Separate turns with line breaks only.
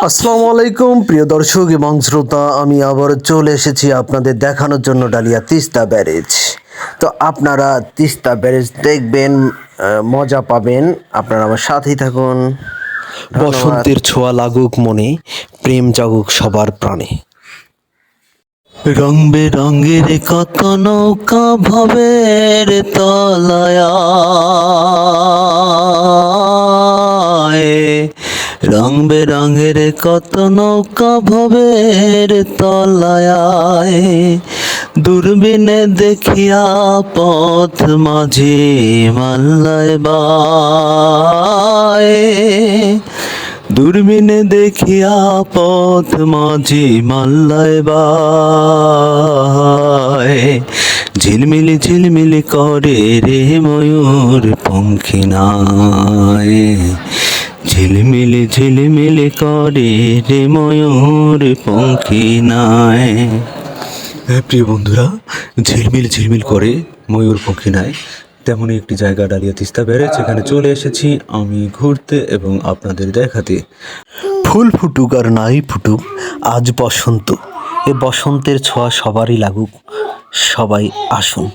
আসসালামু আলাইকুম প্রিয় দর্শক এবং শ্রোতা, আমি আবার চলে এসেছি আপনাদের দেখানোর জন্য ডালিয়া তিস্তা ব্যারেজ। তো আপনারা তিস্তা ব্যারেজ দেখবেন, মজা পাবেন। আপনারা আমার সাথেই থাকুন। বসন্তের ছোঁয়া লাগুক মনে, প্রেম জাগুক সবার প্রাণে। রং বেরঙের কত নৌকা ভবের তলায়, রং বেরঙের কত নৌকা ভবের তলায়, দূরবীনে দেখিয়া পথ মাঝি মাল্লায় বায়, দূরবীনে দেখিয়া পথ মাঝি মাল্লায় বায়, ঝিলমিলি ঝিলমিলি করে রে ময়ূর পঙ্খী নাই, ঝিলমিলি ঝিলমিলি করে রে ময়ূর পঙ্খী নাই। প্রিয় বন্ধুরা, ঝিলমিল ঝিলমিল করে ময়ূর পঙ্খী নাই, তেমনই একটি জায়গা ডালিয়া তিস্তা ব্যারেজ। এখানে চলে এসেছি আমি ঘুরতে এবং আপনাদের দেখাতে। ফুল ফুটুক আর নাই ফুটুক, আজ বসন্ত। এ বসন্তের ছোঁয়া সবারই লাগুক, সবাই আসুন।